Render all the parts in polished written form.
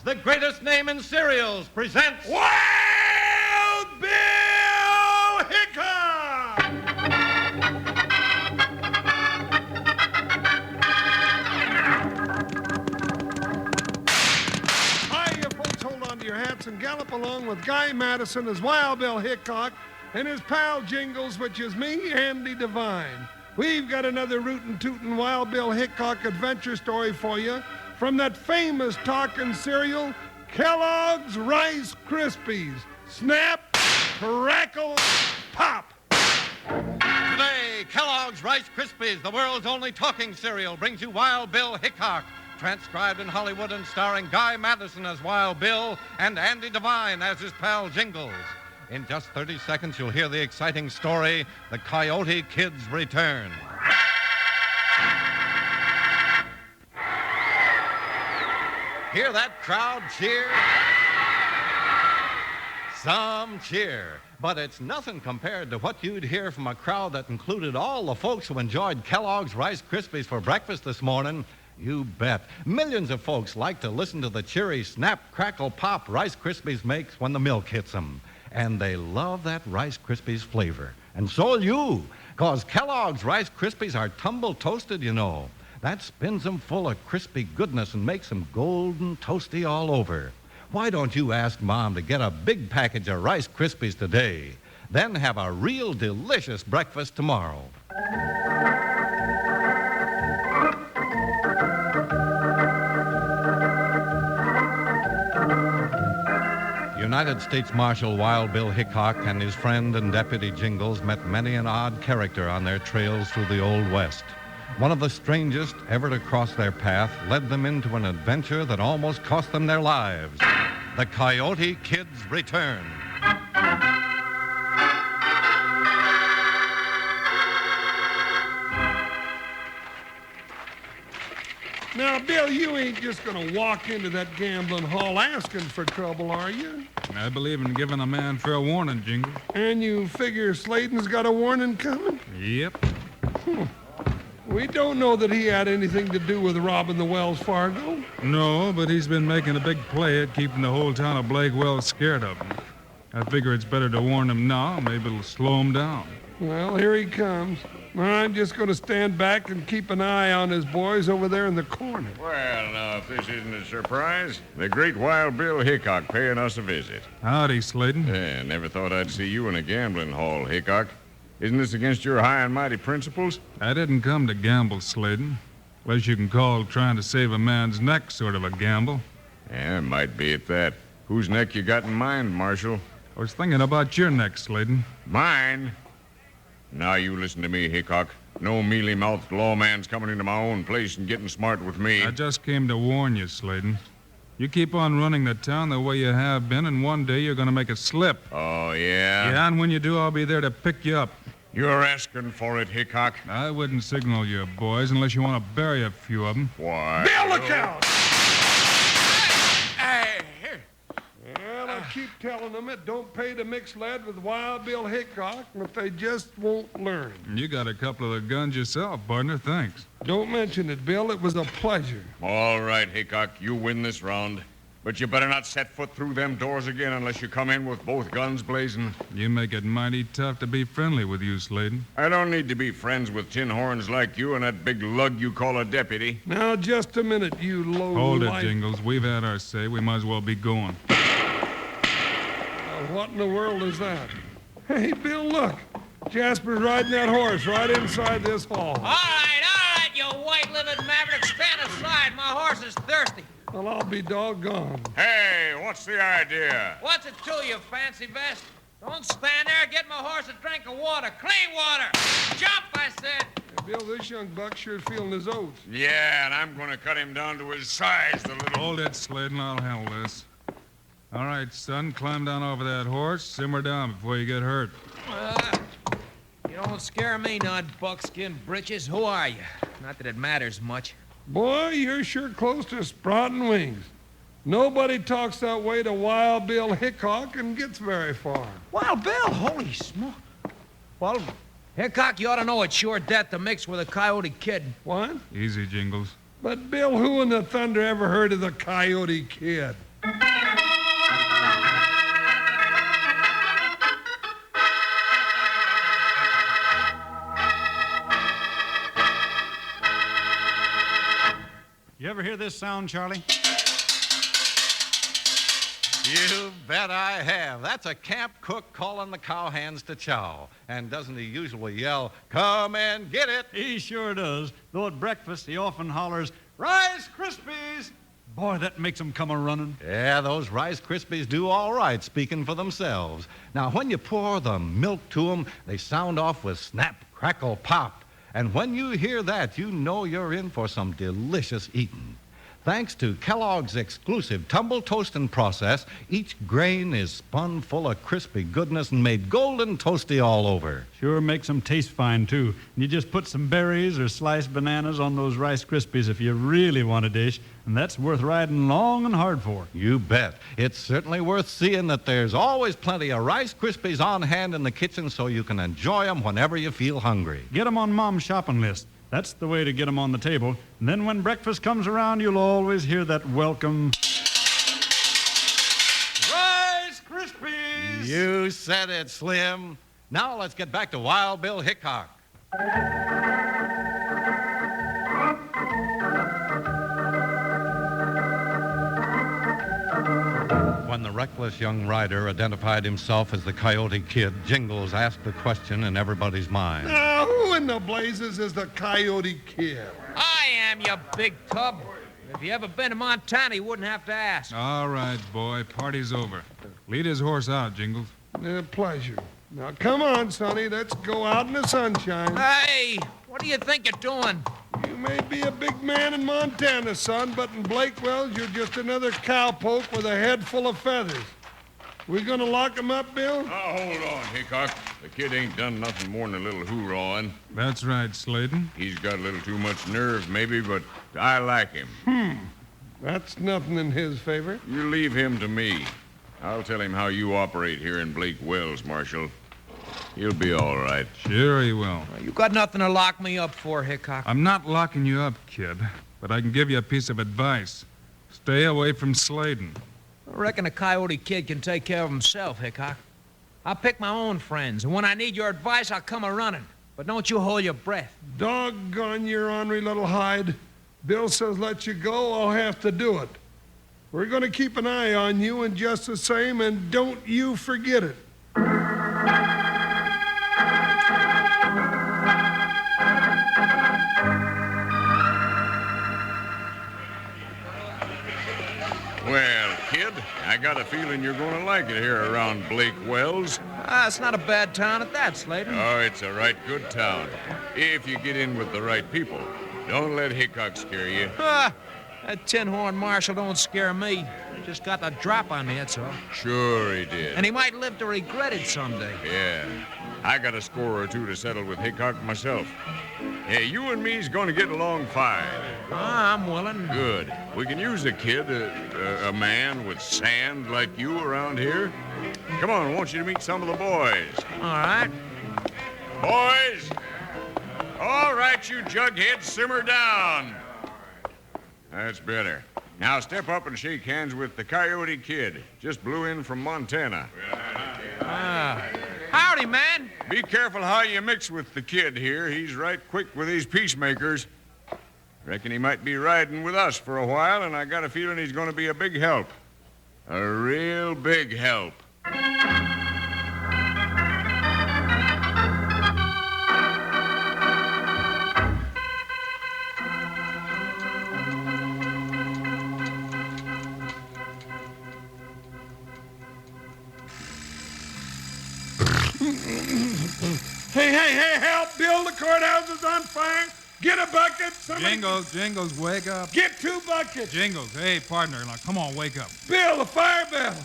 the greatest name in cereals, presents Wild Bill Hickok! Hi, you folks, hold on to your hats and gallop along with Guy Madison as Wild Bill Hickok and his pal Jingles, which is me, Andy Devine. We've got another rootin' tootin' Wild Bill Hickok adventure story for you from that famous talking cereal, Kellogg's Rice Krispies. Snap, crackle, pop. Today, Kellogg's Rice Krispies, the world's only talking cereal, brings you Wild Bill Hickok, transcribed in Hollywood and starring Guy Madison as Wild Bill and Andy Devine as his pal Jingles. In just 30 seconds, you'll hear the exciting story, The Coyote Kids Return. Hear that crowd cheer? Some cheer. But it's nothing compared to what you'd hear from a crowd that included all the folks who enjoyed Kellogg's Rice Krispies for breakfast this morning. You bet. Millions of folks like to listen to the cheery snap, crackle, pop Rice Krispies makes when the milk hits them. And they love that Rice Krispies flavor. And so'll you, 'cause Kellogg's Rice Krispies are tumble toasted, you know. That spins them full of crispy goodness and makes them golden toasty all over. Why don't you ask Mom to get a big package of Rice Krispies today? Then have a real delicious breakfast tomorrow. United States Marshal Wild Bill Hickok and his friend and Deputy Jingles met many an odd character on their trails through the Old West. One of the strangest ever to cross their path led them into an adventure that almost cost them their lives. The Coyote Kids Return. Now, Bill, you ain't just gonna walk into that gambling hall asking for trouble, are you? I believe in giving a man fair warning, Jingle. And you figure Sladen's got a warning coming? Yep. We don't know that he had anything to do with robbing the Wells Fargo. No, but he's been making a big play at keeping the whole town of Blakewell scared of him. I figure it's better to warn him now. Maybe it'll slow him down. Well, here he comes. I'm just going to stand back and keep an eye on his boys over there in the corner. Well, now, if this isn't a surprise, the great Wild Bill Hickok paying us a visit. Howdy, Sladen. Yeah, never thought I'd see you in a gambling hall, Hickok. Isn't this against your high and mighty principles? I didn't come to gamble, Sladen. Unless you can call trying to save a man's neck sort of a gamble. Yeah, might be at that. Whose neck you got in mind, Marshal? I was thinking about your neck, Sladen. Mine? Now you listen to me, Hickok. No mealy-mouthed lawman's coming into my own place and getting smart with me. I just came to warn you, Sladen. You keep on running the town the way you have been, and one day you're going to make it slip. Oh, yeah? Yeah, and when you do, I'll be there to pick you up. You're asking for it, Hickok. I wouldn't signal you, boys, unless you want to bury a few of them. Why? Bill, look out! Hey, here. Well, I keep telling them it don't pay to mix lead with Wild Bill Hickok, but they just won't learn. You got a couple of the guns yourself, partner. Thanks. Don't mention it, Bill. It was a pleasure. All right, Hickok, you win this round. But you better not set foot through them doors again unless you come in with both guns blazing. You make it mighty tough to be friendly with you, Sladen. I don't need to be friends with tin horns like you and that big lug you call a deputy. Now, just a minute, you low Hold it, life. Jingles. We've had our say. We might as well be going. What in the world is that? Hey, Bill, look. Jasper's riding that horse right inside this hall. All right, you white-livered maverick. Stand aside. My horse is thirsty. Well, I'll be doggone. Hey, what's the idea? What's it to you, fancy vest? Don't stand there. Get my horse a drink of water. Clean water. Jump, I said. Hey, Bill, this young buck's sure feeling his oats. Yeah, and I'm going to cut him down to his size, the little... Hold it, Sladen. I'll handle this. All right, son, climb down over that horse. Simmer down before you get hurt. You don't scare me, not buckskin britches. Who are you? Not that it matters much. Boy, you're sure close to sprouting wings. Nobody talks that way to Wild Bill Hickok and gets very far. Wild Bill? Holy smoke. Well, Hickok, you ought to know it's sure death to mix with a Coyote Kid. What? Easy, Jingles. But, Bill, who in the thunder ever heard of the Coyote Kid? You ever hear this sound, Charlie? You bet I have. That's a camp cook calling the cowhands to chow. And doesn't he usually yell, "Come and get it"? He sure does. Though at breakfast, he often hollers, "Rice Krispies!" Boy, that makes 'em come a-running. Yeah, those Rice Krispies do all right, speaking for themselves. Now, when you pour the milk to 'em, they sound off with snap, crackle, pop. And when you hear that, you know you're in for some delicious eating. Thanks to Kellogg's exclusive tumble toasting process, each grain is spun full of crispy goodness and made golden toasty all over. Sure makes 'em taste fine, too. And you just put some berries or sliced bananas on those Rice Krispies if you really want a dish, and that's worth riding long and hard for. You bet. It's certainly worth seeing that there's always plenty of Rice Krispies on hand in the kitchen so you can enjoy 'em whenever you feel hungry. Get 'em on Mom's shopping list. That's the way to get 'em on the table. And then when breakfast comes around, you'll always hear that welcome Rice Krispies! You said it, Slim. Now let's get back to Wild Bill Hickok. When the reckless young rider identified himself as the Coyote Kid, Jingles asked a question in everybody's mind. Now, who in the blazes is the Coyote Kid? I am, you big tub. If you ever been to Montana, you wouldn't have to ask. All right, boy. Party's over. Lead his horse out, Jingles. Pleasure. Now, come on, Sonny. Let's go out in the sunshine. Hey, what do you think you're doing? You may be a big man in Montana, son, but in Blakewell's, you're just another cowpoke with a head full of feathers. We gonna lock him up, Bill? Now, hold on, Hickok. The kid ain't done nothing more than a little hoorawing. That's right, Sladen. He's got a little too much nerve, maybe, but I like him. That's nothing in his favor. You leave him to me. I'll tell him how you operate here in Blakewell's, Marshal. He'll be all right. Sure he will. You got nothing to lock me up for, Hickok. I'm not locking you up, kid, but I can give you a piece of advice. Stay away from Sladen. I reckon a Coyote Kid can take care of himself, Hickok. I'll pick my own friends, and when I need your advice, I'll come a-running. But don't you hold your breath. Doggone your ornery little hide. Bill says let you go, I'll have to do it. We're gonna keep an eye on you and just the same, and don't you forget it. Well, kid, I got a feeling you're going to like it here around Blakewell's. It's not a bad town at that, Sladen. Oh, it's a right good town. If you get in with the right people. Don't let Hickok scare you. That tin-horn marshal don't scare me. He just got the drop on me, that's all. Sure he did. And he might live to regret it someday. Yeah. I got a score or two to settle with Hickok myself. Hey, you and me's going to get along fine. I'm willing. Good. We can use a kid, a man with sand like you around here. Come on, I want you to meet some of the boys. All right. Boys! All right, you jugheads, simmer down. That's better. Now step up and shake hands with the Coyote Kid. Just blew in from Montana. Howdy, man. Be careful how you mix with the kid here. He's right quick with these peacemakers. Reckon he might be riding with us for a while, and I got a feeling he's going to be a big help. A real big help. Hey, help, Bill, the courthouse is on fire. Get a bucket. Somebody... Jingles, wake up. Get 2 buckets. Jingles, hey, partner, now come on, wake up. Bill, the fire bell.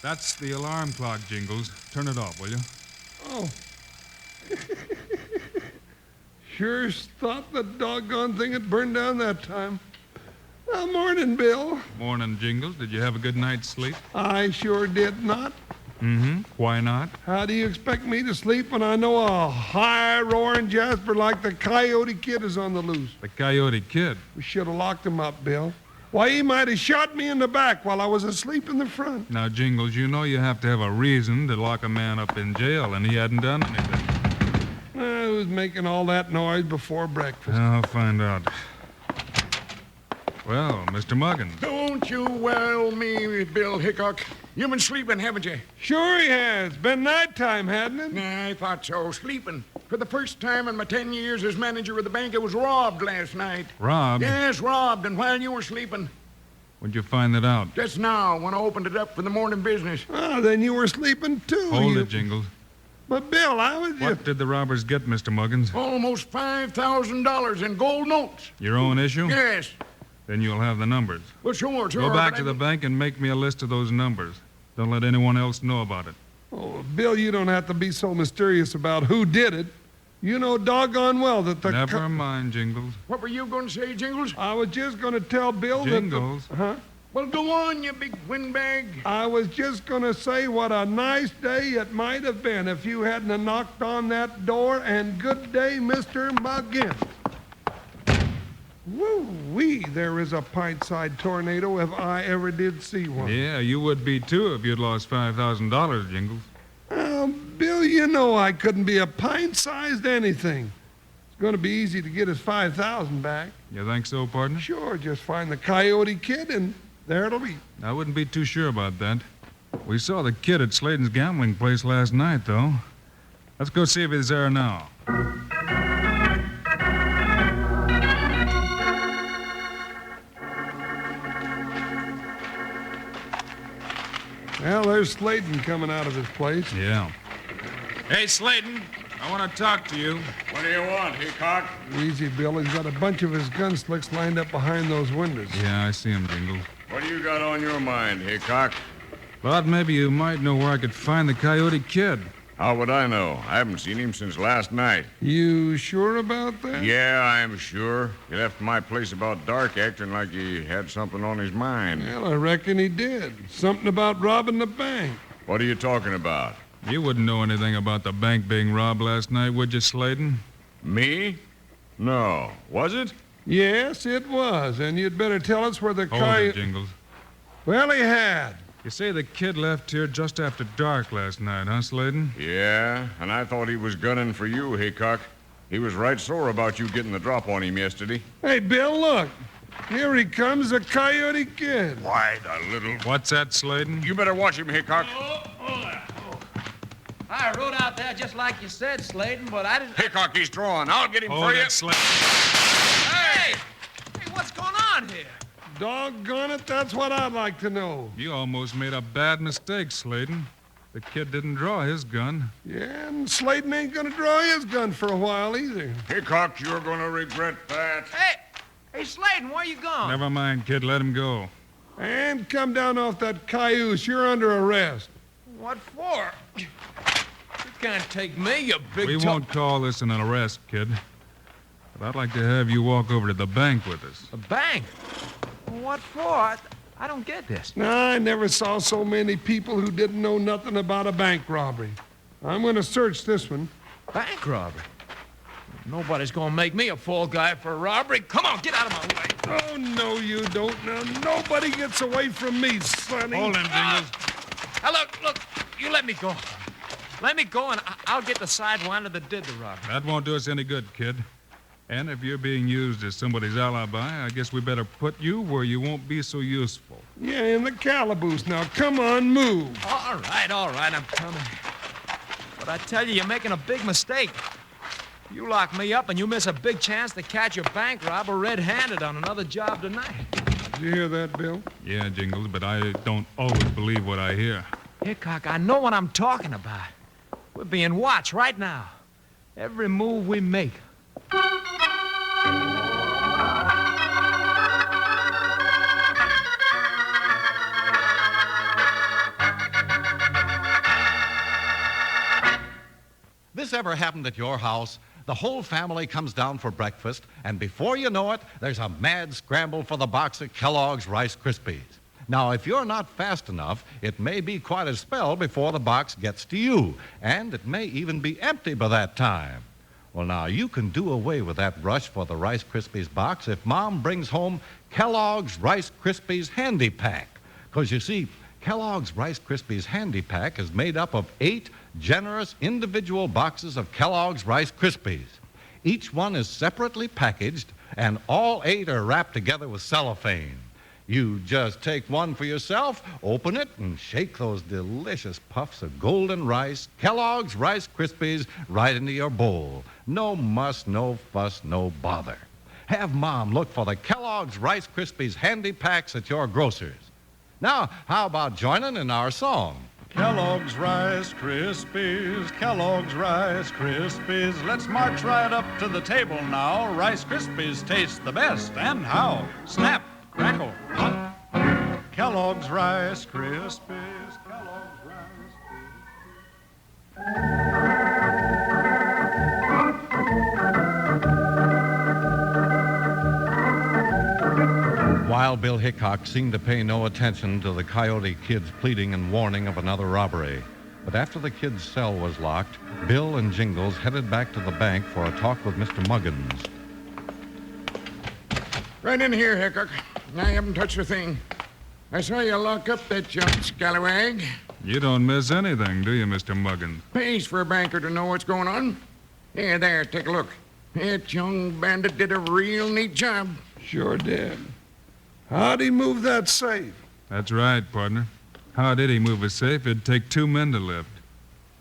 That's the alarm clock, Jingles. Turn it off, will you? Oh. Sure thought the doggone thing had burned down that time. Well, morning, Bill. Morning, Jingles. Did you have a good night's sleep? I sure did not. Mm-hmm. Why not? How do you expect me to sleep when I know a high-roaring jasper like the Coyote Kid is on the loose? The Coyote Kid. We should have locked him up, Bill. Why, he might have shot me in the back while I was asleep in the front. Now, Jingles, you know you have to have a reason to lock a man up in jail, and he hadn't done anything. I was making all that noise before breakfast. I'll find out. Well, Mr. Muggins. Don't you well me, Bill Hickok. You've been sleeping, haven't you? Sure he has. Been nighttime, hadn't it? I thought so. Sleeping. For the first time in my 10 years as manager of the bank, I was robbed last night. Robbed? Yes, robbed, and while you were sleeping. When'd you find that out? Just now, when I opened it up for the morning business. Oh, then you were sleeping too. Hold it, Jingles. But, Bill, I was just... What did the robbers get, Mr. Muggins? Almost $5,000 in gold notes. Your own issue? Yes. Then you'll have the numbers. Well, sure. Go back but to the bank and make me a list of those numbers. Don't let anyone else know about it. Oh, Bill, you don't have to be so mysterious about who did it. You know doggone well that the... Never mind, Jingles. What were you going to say, Jingles? I was just going to tell Bill Jingles. that... Huh? Well, go on, you big windbag. I was just going to say what a nice day it might have been if you hadn't have knocked on that door, and good day, Mr. Muggins. Woo-wee, there is a pint-sized tornado if I ever did see one. Yeah, you would be too if you'd lost $5,000, Jingles. Bill, you know I couldn't be a pint-sized anything. It's going to be easy to get his $5,000 back. You think so, partner? Sure, just find the Coyote Kid, and there it'll be. I wouldn't be too sure about that. We saw the kid at Sladen's gambling place last night, though. Let's go see if he's there now. Well, there's Sladen coming out of his place. Yeah. Hey, Sladen, I want to talk to you. What do you want, Hickok? Easy, Bill. He's got a bunch of his gun slicks lined up behind those windows. Yeah, I see him, Jingles. What do you got on your mind, Hickok? Thought maybe you might know where I could find the Coyote Kid. How would I know? I haven't seen him since last night. You sure about that? Yeah, I'm sure. He left my place about dark acting like he had something on his mind. Well, I reckon he did. Something about robbing the bank. What are you talking about? You wouldn't know anything about the bank being robbed last night, would you, Sladen? Me? No. Was it? Yes, it was. And you'd better tell us where the Hold it, Jingles. Well, he had. You say the kid left here just after dark last night, huh, Sladen? Yeah, and I thought he was gunning for you, Hickok. He was right sore about you getting the drop on him yesterday. Hey, Bill, look. Here he comes, the Coyote Kid. Why, the little... What's that, Sladen? You better watch him, Hickok. I rode out there just like you said, Sladen, but I didn't... Hickok, he's drawing. I'll get him Hold for you. it, Sladen. Hey! Hey, what's going on here? Doggone it, that's what I'd like to know. You almost made a bad mistake, Sladen. The kid didn't draw his gun. Yeah, and Sladen ain't gonna draw his gun for a while either. Hickok, you're going to regret that. Hey, Sladen, where you going? Never mind, kid. Let him go. And come down off that cayuse. You're under arrest. What for? You can't take me, you big... We won't call this an arrest, kid. But I'd like to have you walk over to the bank with us. A bank? What for? I don't get this. Nah, I never saw so many people who didn't know nothing about a bank robbery. I'm gonna search this one. Bank robbery? Nobody's gonna make me a fall guy for a robbery. Come on, get out of my way. Oh, no, you don't. Now, nobody gets away from me, Sonny. Hold him, Jingles. Now, look, you let me go. Let me go, and I'll get the sidewinder that did the robbery. That won't do us any good, kid. And if you're being used as somebody's alibi, I guess we better put you where you won't be so useful. Yeah, in the calaboose. Now, come on, move. All right, I'm coming. But I tell you, you're making a big mistake. You lock me up, and you miss a big chance to catch a bank robber red-handed on another job tonight. Did you hear that, Bill? Yeah, Jingles, but I don't always believe what I hear. Hickok, I know what I'm talking about. We're being watched right now. Every move we make. This ever happened at your house? The whole family comes down for breakfast, and before you know it, there's a mad scramble for the box of Kellogg's Rice Krispies. Now, if you're not fast enough, it may be quite a spell before the box gets to you, and it may even be empty by that time. Well, now, you can do away with that rush for the Rice Krispies box if Mom brings home Kellogg's Rice Krispies Handy Pack. Because, you see, Kellogg's Rice Krispies Handy Pack is made up of 8 generous individual boxes of Kellogg's Rice Krispies. Each one is separately packaged, and all 8 are wrapped together with cellophane. You just take one for yourself, open it, and shake those delicious puffs of golden rice, Kellogg's Rice Krispies, right into your bowl. No muss, no fuss, no bother. Have Mom look for the Kellogg's Rice Krispies Handy Packs at your grocer's. Now, how about joining in our song? Kellogg's Rice Krispies, Kellogg's Rice Krispies. Let's march right up to the table now. Rice Krispies taste the best. And how? Snap, crackle, pop. Kellogg's Rice Krispies, Kellogg's Rice Krispies. Wild Bill Hickok seemed to pay no attention to the Coyote Kid's pleading and warning of another robbery. But after the kid's cell was locked, Bill and Jingles headed back to the bank for a talk with Mr. Muggins. Right in here, Hickok. I haven't touched a thing. I saw you lock up that young scallywag. You don't miss anything, do you, Mr. Muggins? Pays for a banker to know what's going on. Here, there, take a look. That young bandit did a real neat job. Sure did. How'd he move that safe? That's right, partner. How did he move a safe? It'd take 2 men to lift.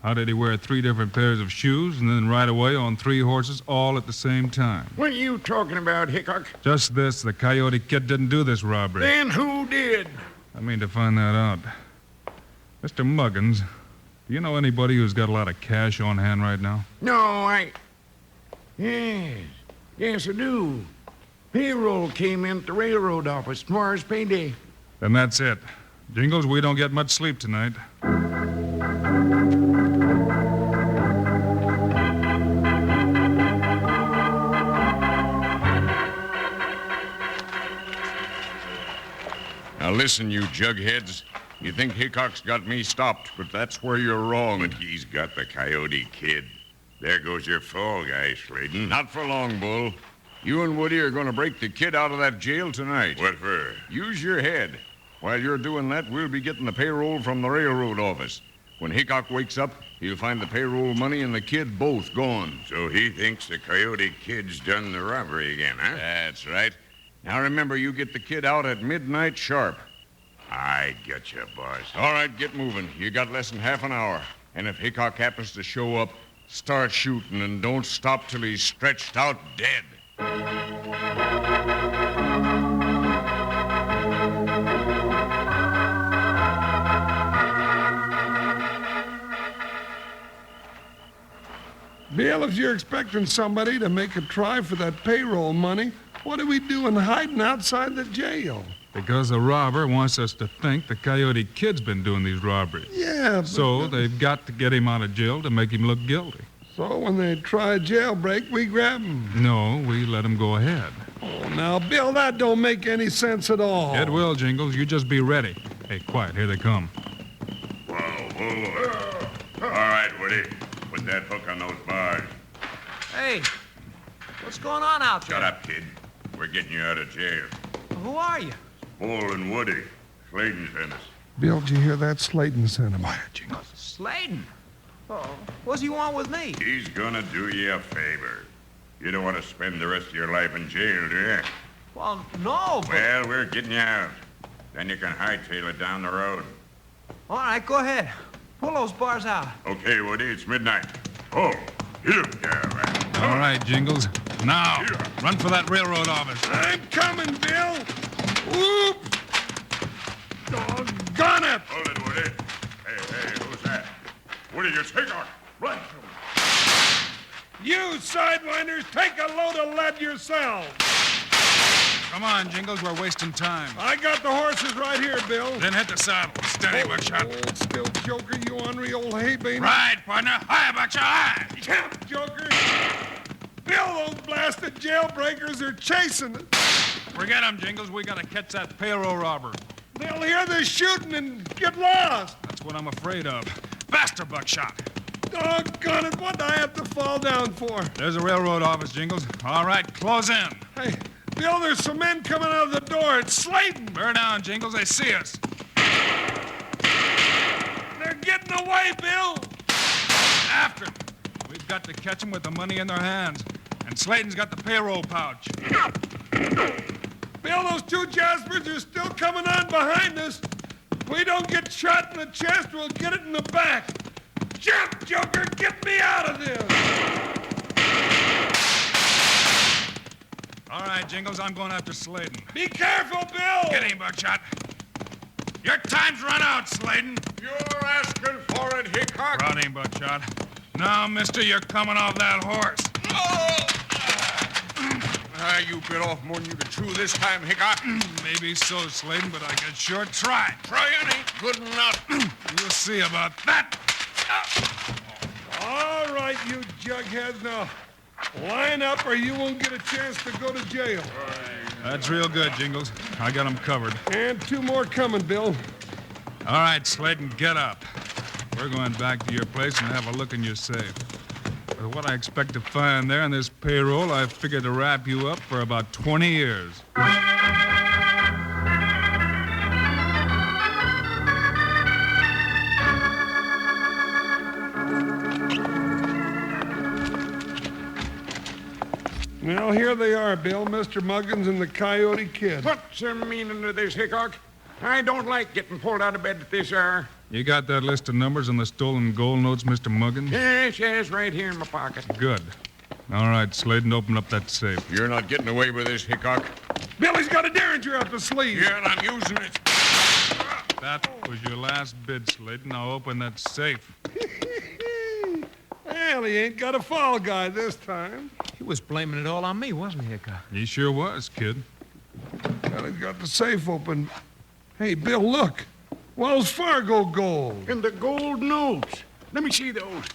How did he wear 3 different pairs of shoes and then ride away on 3 horses all at the same time? What are you talking about, Hickok? Just this, the Coyote Kid didn't do this robbery. Then who did? I mean to find that out. Mr. Muggins, do you know anybody who's got a lot of cash on hand right now? No, Yes, I do. Payroll came in at the railroad office tomorrow's payday. Then that's it. Jingles, we don't get much sleep tonight. Now listen, you jugheads. You think Hickok's got me stopped, but that's where you're wrong. But he's got the Coyote Kid. There goes your fall guy, Sladen. Not for long, Bull. You and Woody are going to break the kid out of that jail tonight. What for? Use your head. While you're doing that, we'll be getting the payroll from the railroad office. When Hickok wakes up, he'll find the payroll money and the kid both gone. So he thinks the Coyote Kid's done the robbery again, huh? That's right. Now remember, you get the kid out at midnight sharp. I getcha, boss. All right, get moving. You got less than half an hour. And if Hickok happens to show up, start shooting and don't stop till he's stretched out dead. Bill, if you're expecting somebody to make a try for that payroll money, what are we doing hiding outside the jail? Because the robber wants us to think the Coyote Kid's been doing these robberies. Yeah, but... So they've got to get him out of jail to make him look guilty. So when they try jailbreak, we grab him. No, we let him go ahead. Oh, now, Bill, that don't make any sense at all. It will, Jingles. You just be ready. Hey, quiet. Here they come. Whoa. All right, Woody. Put that hook on those bars. Hey, what's going on out there? Shut up, kid. We're getting you out of jail. Who are you? Bull and Woody. Sladen sent us. Bill, did you hear that? Sladen sent him. Sladen. Oh, what's he want with me? He's gonna do you a favor. You don't want to spend the rest of your life in jail, do you? Well, no, but... Well, we're getting you out. Then you can hightail it down the road. All right, go ahead. Pull those bars out. Okay, Woody, it's midnight. Oh, here. Yeah, right. All right, Jingles. Now, run for that railroad office. I'm coming, Bill. Whoop! Doggone it! Hold it, Woody. Hey, who's that? Woody, it's Hickok. Run. You sidewinders, take a load of lead yourselves. Come on, Jingles. We're wasting time. I got the horses right here, Bill. Then hit the saddle. Steady, Buckshot. Old still joker, you ornery old hay-bane. Ride, partner. Hi, Buckshot. Hi. Count, joker. Bill, those blasted jailbreakers are chasing us. Forget them, Jingles. We gotta catch that payroll robber. They'll hear the shooting and get lost. That's what I'm afraid of. Faster, Buckshot. Doggone it, what'd I have to fall down for? There's a railroad office, Jingles. All right, close in. Hey, Bill, there's some men coming out of the door. It's Slayton. Bear down, Jingles. They see us. They're getting away, Bill. After them. We've got to catch them with the money in their hands. And Slayton's got the payroll pouch. Bill, those two Jaspers are still coming on behind us. If we don't get shot in the chest, we'll get it in the back. Jump, Joker, get me out of this. All right, Jingles, I'm going after Slayton. Be careful, Bill. Get him, Buckshot. Your time's run out, Slayton. You're asking for it, Hickok. Run him, Buckshot. Now, mister, you're coming off that horse. You bit off more than you could chew this time, Hickok. Maybe so, Slayton, but I can sure try. Trying ain't good enough. You'll see about that. All right, you jugheads, now line up or you won't get a chance to go to jail. That's real good, Jingles. I got him covered. And two more coming, Bill. All right, Slayton, get up. We're going back to your place and have a look in your safe. With what I expect to find there in this payroll, I figure to wrap you up for about 20 years. Well, here they are, Bill, Mr. Muggins and the Coyote Kid. What's the meaning of this, Hickok? I don't like getting pulled out of bed at this hour. You got that list of numbers on the stolen gold notes, Mr. Muggins? Yes, right here in my pocket. Good. All right, Slayton, open up that safe. You're not getting away with this, Hickok. Billy's got a derringer up his sleeve. Yeah, and I'm using it. That was your last bid, Slayton. Now open that safe. Well, he ain't got a fall guy this time. He was blaming it all on me, wasn't he, Hickok? He sure was, kid. Well, he's got the safe open. Hey, Bill, look. Wells Fargo gold. And the gold notes. Let me see those.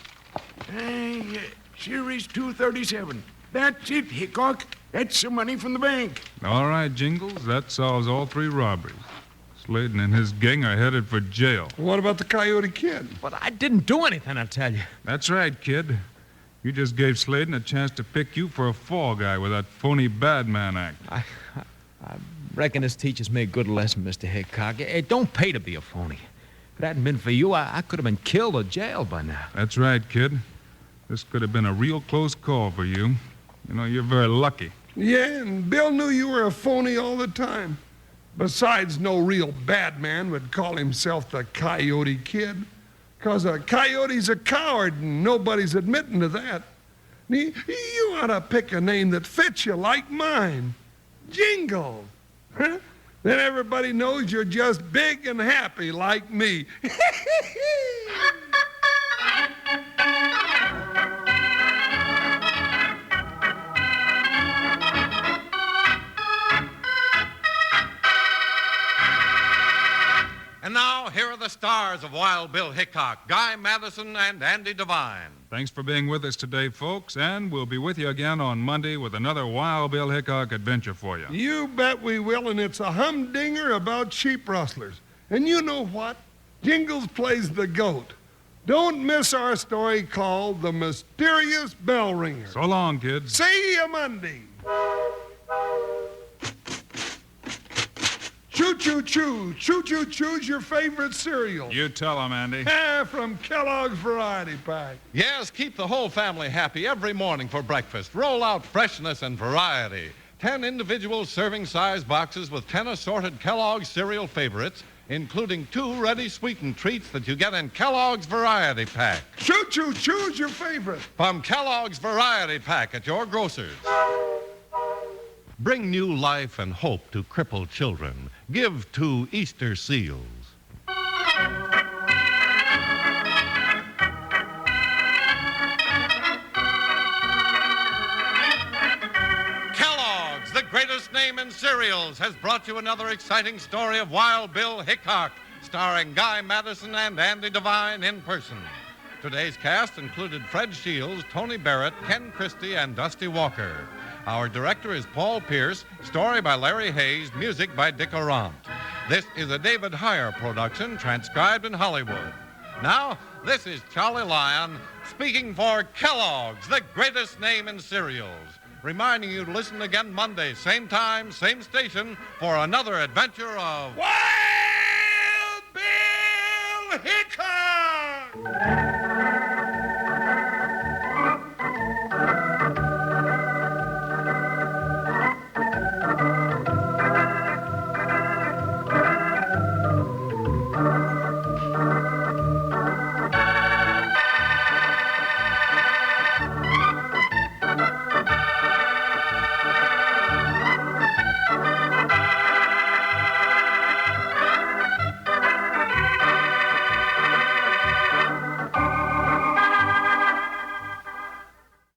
Series 237. That's it, Hickok. That's the money from the bank. All right, Jingles, that solves all three robberies. Slayton and his gang are headed for jail. What about the Coyote Kid? But I didn't do anything, I tell you. That's right, kid. You just gave Slayton a chance to pick you for a fall guy with that phony bad man act. I reckon this teaches me a good lesson, Mr. Hickok. It don't pay to be a phony. If it hadn't been for you, I could have been killed or jailed by now. That's right, kid. This could have been a real close call for you. You know, you're very lucky. Yeah, and Bill knew you were a phony all the time. Besides, no real bad man would call himself the Coyote Kid. 'Cause a coyote's a coward, and nobody's admitting to that. You ought to pick a name that fits you like mine. Jingle. Huh? Then everybody knows you're just big and happy like me. And now, here are the stars of Wild Bill Hickok, Guy Madison, and Andy Devine. Thanks for being with us today, folks, and we'll be with you again on Monday with another Wild Bill Hickok adventure for you. You bet we will, and it's a humdinger about sheep rustlers. And you know what? Jingles plays the goat. Don't miss our story called The Mysterious Bell Ringer. So long, kids. See you Monday. Choo-choo-choo. Choo-choo-choo's your favorite cereal. You tell him, Andy. From Kellogg's Variety Pack. Yes, keep the whole family happy every morning for breakfast. Roll out freshness and variety. 10 individual serving-size boxes with 10 assorted Kellogg's cereal favorites, including 2 ready sweetened treats that you get in Kellogg's Variety Pack. Choo-choo-choo's your favorite. From Kellogg's Variety Pack at your grocer's. Bring new life and hope to crippled children. Give to Easter seals. Kellogg's, the greatest name in cereals, has brought you another exciting story of Wild Bill Hickok, starring Guy Madison and Andy Devine in person. Today's cast included Fred Shields, Tony Barrett, Ken Christie, and Dusty Walker. Our director is Paul Pierce, story by Larry Hayes, music by Dick Arant. This is a David Heyer production, transcribed in Hollywood. Now, this is Charlie Lyon speaking for Kellogg's, the greatest name in cereals. Reminding you to listen again Monday, same time, same station, for another adventure of Wild Bill Hickok!